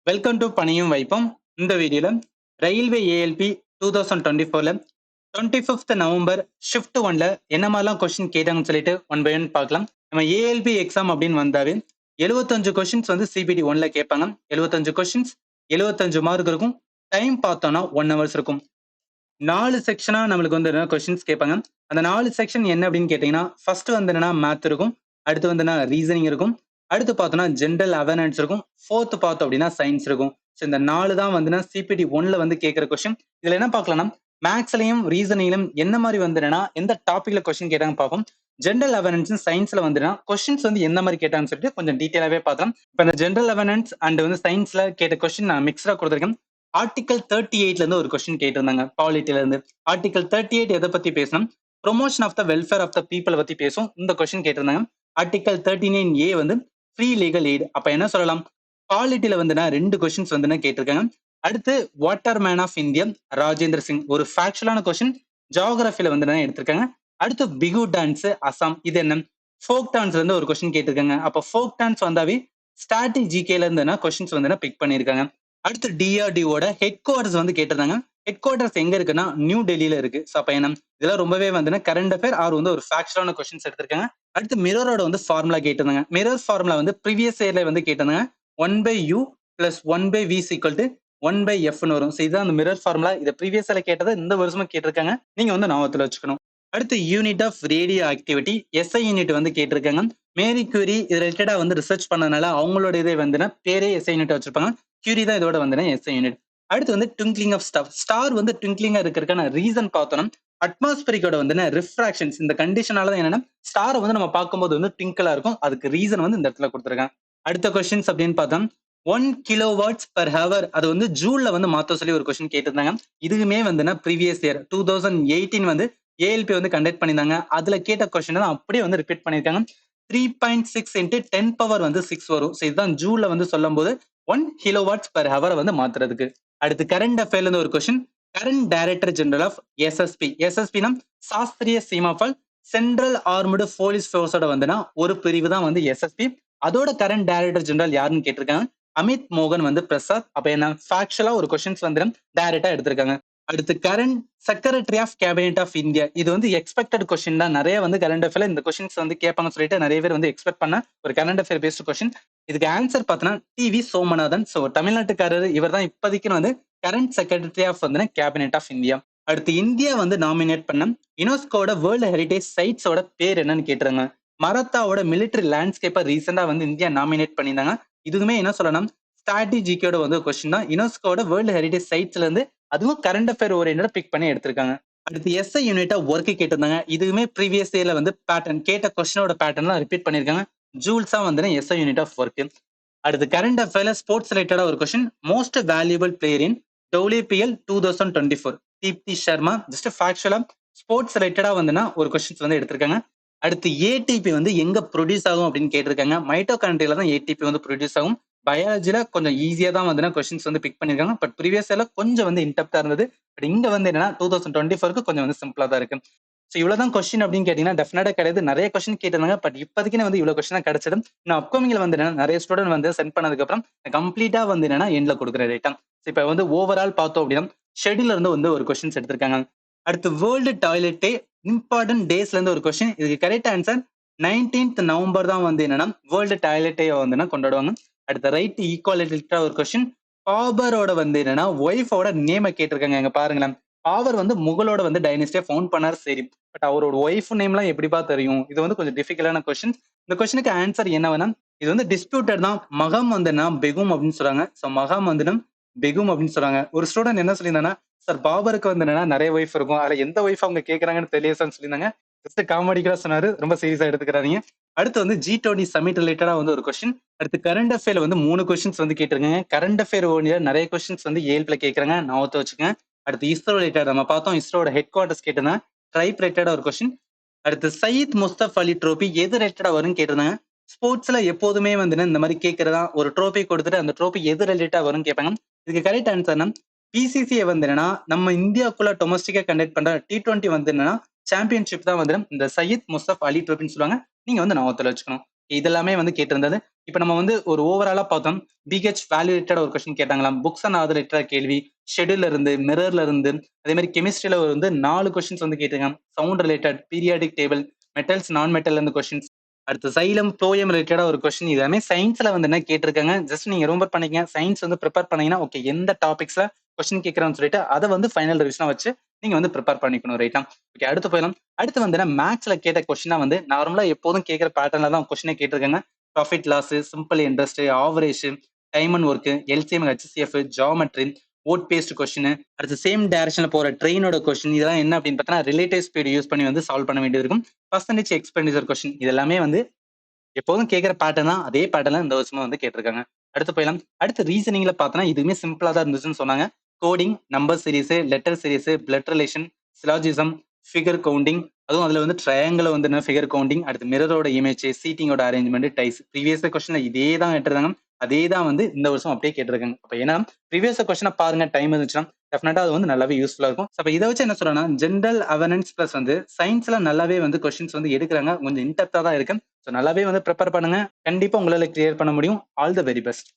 Welcome to பணியும் வைப்போம். இந்த வீடியோல ரயில்வே ஏஎல்பி 2024ல 25th நவம்பர் ஷிஃப்ட் 1ல என்ன மாதிரிலாம் கொஸ்டின் கேட்டாங்கன்னு சொல்லிட்டு ஒன் பை ஒன் பார்க்கலாம். நம்ம ஏஎல்பி எக்ஸாம் அப்படின்னு வந்தாவே 75 கொஸ்டின்ஸ் வந்து சிபிடி 1ல கேட்பாங்க. 75 கொஸ்டின்ஸ் 75 மார்க் இருக்கும். டைம் பார்த்தோம்னா 1 ஹவர்ஸ் இருக்கும். 4 செக்ஷனா நம்மளுக்கு வந்து கொஸ்டின்ஸ் கேட்பாங்க. அந்த 4 செக்ஷன் என்ன அப்படின்னு கேட்டீங்கன்னா, ஃபர்ஸ்ட் வந்து என்னன்னா மேத் இருக்கும், அடுத்து வந்து ரீசனிங் இருக்கும், அடுத்து பார்த்தோம்னா ஜென்ரல் அவேர்னஸ் இருக்கும், ஃபோர்த் பார்த்தோம் அப்படின்னா சயின்ஸ் இருக்கும். ஸோ இந்த 4 தான் வந்து சிபிடி 1ல வந்து கேட்குற கொஸ்டின். இதுல என்ன பார்க்கலாம்னா மேக்ஸ்லயும் ரீசனிங்லயும் என்ன மாதிரி வந்து எந்த டாபிக்ல கொஸ்டின் கேட்டாங்க பார்ப்போம். ஜென்ரல் அவேர்னஸ் சயின்ஸ்ல வந்து கொஸ்டின்ஸ் வந்து எந்த மாதிரி கேட்டாங்கன்னு சொல்லிட்டு கொஞ்சம் டீட்டெயிலாவே பார்க்கலாம். இப்போ இந்த ஜென்ரல் அவேர்னஸ் அண்ட் வந்து சயின்ஸ்ல கேட்ட கொஸ்டின் நான் மிக்ஸ்டா கொடுத்துருக்கேன். ஆர்டிகல் 38ல இருந்து ஒரு கொஸ்டின் கேட்டிருந்தாங்க பாலிட்டில இருந்து. ஆர்டிகல் 38 எதை பத்தி பேசணும், promotion of the welfare of the people பத்தி பேசும். இந்த கொஸ்டின் கேட்டிருந்தாங்க. ஆர்டிகல் 39A வந்து ஃப்ரீ லீகல் எய்ட். அப்ப என்ன சொல்லலாம், பாலிட்டில வந்து 2 கொஸ்டின்ஸ் வந்து கேட்டிருக்காங்க. அடுத்து water man of India Rajendra Singh, ஒரு ஃபேக்சுவலான கொஸ்டின் ஜியோகிராஃபில வந்து எடுத்திருக்காங்க. அடுத்து பிகு டான்ஸ் அசாம், இது என்ன ஃபோக் டான்ஸ்ல இருந்து ஒரு கொஸ்டின் கேட்டிருக்காங்க. அப்ப ஃபோக் டான்ஸ் வந்தாவே ஸ்ட்ராட்டஜிக்கேல இருந்து கொஸ்டின்ஸ் வந்து பிக் பண்ணிருக்காங்க. அடுத்து டிஆர்டிஓட ஹெட் குவார்டர்ஸ் வந்து கேட்டிருந்தாங்க. ஹெட் குவார்டர்ஸ் எங்க இருக்குன்னா நியூ டெல்லியில இருக்கு. ஸோ அப்ப என்ன இதெல்லாம் ரொம்பவே வந்து கரண்ட் அஃபேர் ஆர் வந்து ஒரு ஃபேக்சுவலான கொஸ்டின்ஸ் எடுத்திருக்காங்க. அடுத்து மிரரோட வந்து ஃபார்முலா கேட்டிருந்தாங்க. மிரர் ஃபார்முலா வந்து ப்ரீவியஸ் இயர்ல வந்து கேட்டிருந்தாங்க. 1/u + 1/v = 1/fன்னு வரும். ஸோ இதுதான் அந்த மிரர் ஃபார்முலா. இதை ப்ரீவியஸ் இயர்ல கேட்டதை இந்த வருஷமும் கேட்டிருக்காங்க. நீங்க வந்து ஞாபகத்துல வச்சுக்கணும். அடுத்து unit of radio activity SI unit வந்து கேட்டிருக்காங்க. மேரி கியூரி இது ரிலேட்டடா வந்து ரிசர்ச் பண்ணதுனால அவங்களோட இதை வந்து பேரே எஸ்ஐ யூனிட் வச்சிருப்பாங்க. கியூரி தான் இதோட வந்து எஸ்ஐ யூனிட். அடுத்து வந்து ட்விங்க்லிங் ஆஃப் ஸ்டார். ஸ்டார் வந்து ட்விங்க்லிங்கா இருக்கிறதுக்கான ரீசன் பார்த்தோம்னா அட்மாஸ்பரிக்கோட வந்து ரிஃப்ராக்ஷன்ஸ் இந்த கண்டிஷனால தான் என்னன்னா ஸ்டாரை வந்து நம்ம பார்க்கும்போது வந்து ட்விங்கிளா இருக்கும். அதுக்கு ரீசன் வந்து இந்த இடத்துல கொடுத்துருக்காங்க. அடுத்த கொஸ்டின்ஸ் அப்படின்னு பார்த்தோம் 1 கிலோவாட்ஸ் per hour அது வந்து ஜூல்ல வந்து மாத்த சொல்லி ஒரு கொஸ்டின் கேட்டிருந்தாங்க. இதுவுமே வந்து ப்ரீவியஸ் இயர் 2018 வந்து ஏஎல்பி வந்து கண்டக்ட் பண்ணியிருந்தாங்க. அதுல கேட்ட கொஸ்டின் தான் அப்படியே வந்து ரிப்பீட் பண்ணியிருக்காங்க. 3.6 × 10 வந்து 6 வரும். ஸோ இதுதான் ஜூல்ல வந்து சொல்லும் போது 1 கிலோவாட்ஸ் per hour வந்து மாத்துறதுக்கு. அடுத்து கரண்ட் அஃபேர்ல இருந்து ஒரு question, current director general of SSB. எஸ்எஸ்பினா Sashastra Seema Bal central armed police ஃபோர்ஸோட வந்துனா ஒரு பிரிவு தான் வந்து எஸ்எஸ்பி. அதோட கரண்ட் டைரக்டர் ஜெனரல் யாருன்னு கேட்டிருக்காங்க, அமித் மோகன் வந்து பிரசாத். அப்ப என்ன ஃபேக்சுவலா ஒரு கொஸ்டின்ஸ் வந்து டைரக்டா எடுத்திருக்காங்க. அடுத்து current secretary of cabinet of India. இது வந்து எக்ஸ்பெக்டட் கொஸ்டின் தான். நிறைய வந்து கரண்ட் அஃபேர்ல இந்த கொஸ்டின்ஸ் வந்து கேட்பாங்கன்னு சொல்லிட்டு நிறைய பேர் வந்து எக்ஸ்பெக்ட் பண்ண ஒரு கரண்ட் அஃபேர் பேஸ்ட் கொஸ்டின். இதுக்கு ஆன்சர் பார்த்தோன்னா டிவி சோமநாதன். ஸோ தமிழ்நாட்டுக்காரர் இவர் தான் இப்போதைக்கு வந்து கரண்ட் செக்ரட்டரி ஆஃப் வந்து கேபினெட் ஆஃப் இந்தியா. அடுத்து இந்தியா வந்து நாமினேட் பண்ண யுனெஸ்கோட வேர்ல்டு ஹெரிடேஜ் சைட்ஸோட பேர் என்னன்னு கேட்டுருங்க. மராத்தாவோட மிலிட்டரி லேண்ட்ஸ்கேப்பை ரீசெண்டா வந்து இந்தியா நாமினேட் பண்ணியிருந்தாங்க. இதுவுமே என்ன சொல்லணும் ஸ்ட்ராட்டஜிக்கோட வந்து கொஸ்டின் தான். யுனெஸ்கோட வேர்ல்டு ஹெரிடேஜ் சைட்ஸ்ல இருந்து அதுவும் கரண்ட் அஃபேர் ஓரியன்டா பிக் பண்ணி எடுத்திருக்காங்க. அடுத்து எஸ்ஐ யூனிட்டா ஒர்க் கேட்டிருந்தாங்க. இதுவுமே ப்ரீவியஸ் இயர்ல வந்து பேட்டர்ன் கேட்ட கொஸ்டினோட பேட்டர்ன்லாம் ரிப்பீட் பண்ணிருக்காங்க. ஜூல்ஸா வந்து எஸ்ஐ யூனிட் ஆஃப் ஒர்க். அடுத்து கரண்ட் அஃபேர்ல ஸ்போர்ட்ஸ் ரிலேட்டடா ஒரு கொஸ்டின், most valuable player in WPL 2024 Deepti Sharma. Just ஃபேக்சுவலா ஸ்போர்ட்ஸ் ரிலேட்டடா வந்துன்னா ஒரு கொஸ்டின்ஸ் வந்து எடுத்திருக்காங்க. அடுத்து ஏடிபி வந்து எங்க ப்ரொடியூஸ் ஆகும் அப்படின்னு கேட்டிருக்காங்க. மைட்டோகாண்ட்ரியால தான் ஏடிபி வந்து ப்ரொடியூஸ் ஆகும். பயாலஜில கொஞ்சம் ஈஸியா தான் வந்து கொஸ்டின்ஸ் வந்து பிக் பண்ணிருக்காங்க. பட் ப்ரீவியஸ் இயர்ல கொஞ்சம் வந்து இன்டெப்தா இருந்தது. பட் இங்க வந்து என்னன்னா 2024க்கு கொஞ்சம் வந்து சிம்பிளா தான் இருக்கு. ஸோ இவ்வளவுதான் கொஸ்டின் அப்படின்னு கேட்டீங்கன்னா டெஃபினட்டா கிடையாது. நிறைய கொஸ்டின் கேட்டிருந்தாங்க. பட் இப்போதைக்கு வந்து இவ்வளவு கொஸ்டின் தான் கிடைச்சிடும். நான் அப்கமிங்ல வந்து என்னன்னா நிறைய ஸ்டூடெண்ட் வந்து சென்ட் பண்ணதுக்கு அப்புறம் கம்ப்ளீட்டா வந்து என்னன்னா எண்ட்ல கொடுக்குற டேட்டா. இப்ப வந்து ஓவரால் பார்த்தோம் அப்படின்னா ஷெட்யூல்ல இருந்து வந்து ஒரு கொஸ்டின்ஸ் எடுத்திருக்காங்க. அடுத்து வேர்ல்டு டாய்லெட் டே இம்பார்ட்டன்ட் டேஸ்ல இருந்து ஒரு கொஸ்டின். இதுக்கு கரெக்ட் ஆன்சர் 19th நவம்பர் தான் வந்து என்னன்னா வேர்ல்டு டாய்லெட் டே வந்து கொண்டாடுவாங்க. அடுத்த ரைட் ஈக்குவாலிட்டி ஒரு கொஸ்டின், பாபரோட வந்து என்னன்னா ஒய்ஃபோட நேமை கேட்டிருக்காங்க. எங்க பாருங்களேன், பாபர் வந்து முகலோட வந்து டைனஸ்டியை ஃபவுண்ட் பண்ணார் சரி. பட் அவரோட ஒய்ஃப் நேம்லாம் எப்படிப்பா தெரியும்? இது வந்து கொஞ்சம் டிஃபிகல்ட்டான கொஸ்டின். இந்த கொஸ்டினுக்கு ஆன்சர் என்னவென்னா இது வந்து டிஸ்பியூட்டட் தான். மகம் வந்து பெகும் அப்படின்னு சொல்றாங்க. ஸோ மகம் வந்து பெகும் அப்படின்னு சொல்றாங்க. ஒரு ஸ்டூடெண்ட் என்ன சொல்லியிருந்தாங்கன்னா, சார் பாபருக்கு வந்து என்னன்னா நிறைய ஒய்ஃப் இருக்கும், அதுல எந்த ஒய்ஃப் அவங்க கேட்கறாங்கன்னு தெரியலன்னு சொல்லியிருந்தாங்க. ஜஸ்ட் காமெடிக்கா சொன்னாரு, ரொம்ப சீரியஸா எடுத்துக்கிறாதீங்க. அடுத்து வந்து G20 சமிட் ரிலேட்டடா வந்து ஒரு கொஸ்டின். அடுத்து கரண்ட் அஃபேர்ல வந்து 3 கொஸ்டின்ஸ் வந்து கேட்டிருக்காங்க. கரண்ட் அஃபேர் ஓடிய நிறைய கொஸ்டின்ஸ் வந்து ஏஎல்பில கேட்கறாங்க, ஞாபகத்தை வச்சுக்கோங்க. அடுத்து இஸ்ரோ ரிலேட்டட் நம்ம பார்த்தோம், இஸ்ரோட ஹெட் குவார்டர்ஸ் கேட்டிருந்தாங்க. ட்ரைப் ரிலேட்டடா ஒரு கொஸ்டின். அடுத்து சயீத் முஸ்தப் அலி ட்ரோபி எது ரிலேட்டடா வரும்னு கேட்டிருந்தாங்க. ஸ்போர்ட்ஸ்ல எப்போதுமே வந்து இந்த மாதிரி கேட்கறதா, ஒரு ட்ரோபி கொடுத்துட்டு அந்த ட்ரோபி எது ரிலேட்டடா வரும்னு கேட்பாங்க. இதுக்கு கரெக்ட் ஆன்சர்னா பிசிசிஐ வந்து என்னன்னா நம்ம இந்தியாவுக்குள்ள டொமஸ்டிக்கா கண்டக்ட் பண்ற T20 வந்து என்னன்னா சாம்பியன்ஷிப் தான் வந்து இந்த சயீத் முஸ்தப் அலி ட்ரோபின்னு சொல்லுவாங்க. நீங்க வந்து ஞாபகத்துல வச்சுக்கணும். இதெல்லாமே வந்து கேட்டிருந்தது. இப்ப நம்ம வந்து ஒரு ஓவராலா பார்த்தோம். பிஹெச் வேல்யூ ரிலேட்டட் ஒரு கொஸ்டின் கேட்டாங்களாம். புக்ஸ் அண்ட் ஆதர் ரிலேட்டட் கேள்வி. ஷெட்யூல்ல இருந்து, மிரர்ல இருந்து, அதே மாரி கெமிஸ்ட்ரில வந்து 4 கொஸ்டின்ஸ் வந்து கேட்டிருக்காங்க. Sound related, periodic table, metals, நான் மெட்டல்ல இருந்து கொஸ்டின்ஸ். அடுத்து சைலம், ஃப்ளோயம் ரிலேட்டடா ஒரு கொஸ்டின். இது எல்லாமே சயின்ஸ்ல வந்து என்ன கேட்டிருக்காங்க. ஜஸ்ட் நீங்க ரிமெம்பர் பண்ணிக்கங்க. சயின்ஸ் வந்து பிரிப்பேர் பண்ணீங்கன்னா, ஓகே எந்த டாபிக்ஸ்ல கொஸ்டின் கேட்கறான்னு சொல்லிட்டு அத வந்து ஃபைனல் ரிவிஷனா வச்சு நீங்க வந்து பிரிப்பேர் பண்ணிக்கணும் ரைட்டா? ஓகே அடுத்து போயிடலாம். அடுத்து வந்து மேத்ஸ்ல கேட்ட கொஸ்டினா வந்து நார்மலா எப்போதும் கேட்கிற பேட்டர்ன்ல தான் கொஸ்டினே கேட்டிருக்காங்க. Profit loss, simple interest, average, time and work, LCM, HCF, geometry, word based question, அடுத்து சேம் டைரக்ஷன்ல போற ட்ரெயினோட கொஸ்டின் இதெல்லாம் என்ன அப்படின்னு பார்த்தா ரிலேட்டிவ் ஸ்பீட் யூஸ் பண்ணி வந்து சால்வ் பண்ண வேண்டியது இருக்கும். பர்சன்டேஜ் எக்ஸ்பெண்டிச்சர் கொஸ்டின் இது எல்லாமே வந்து எப்போதும் கேட்கிற பேட்டர்ன் தான். அதே பேட்டர்ன்ல இந்த வருஷமும் வந்து கேட்டிருக்காங்க. அடுத்து போயிடலாம். அடுத்து ரீசனிங்ல பார்த்தோன்னா இதுவுமே சிம்பிளா தான் இருந்துச்சுன்னு சொன்னாங்க. Coding, number series, letter series, blood relation, syllogism, figure counting, அதுவும் அதுல வந்து ட்ரையாங்கிள் வந்து என்ன ஃபிகர் கவுண்டிங், அடுத்து மிரரோட இமேஜ், சீட்டிங்கோட அரேஞ்ச்மெண்ட், டைஸ். ப்ரீவியஸ் கொஸ்டின்ல இதே தான் கேட்டிருந்தாங்க. அதே தான் வந்து இந்த வருஷம் அப்படியே கேட்டிருக்காங்க. அப்ப ஏன்னா ப்ரீவியஸ் கொஸ்டினை பாருங்க டைம் இருந்துச்சுன்னா டெஃபினட்டா அது வந்து நல்லாவே யூஸ்ஃபுல்லா இருக்கும். அப்ப இதை வச்சு என்ன சொல்றேன்னா ஜென்ரல் அவேர்னன்ஸ் பிளஸ் வந்து சயின்ஸ்ல நல்லாவே வந்து கொஸ்டின்ஸ் வந்து எடுக்கிறாங்க. கொஞ்சம் இன்டெப்தா தான் இருக்கு. ஸோ நல்லாவே வந்து ப்ரிப்பேர் பண்ணுங்க. கண்டிப்பா உங்களால கிளியர் பண்ண முடியும். All the very best.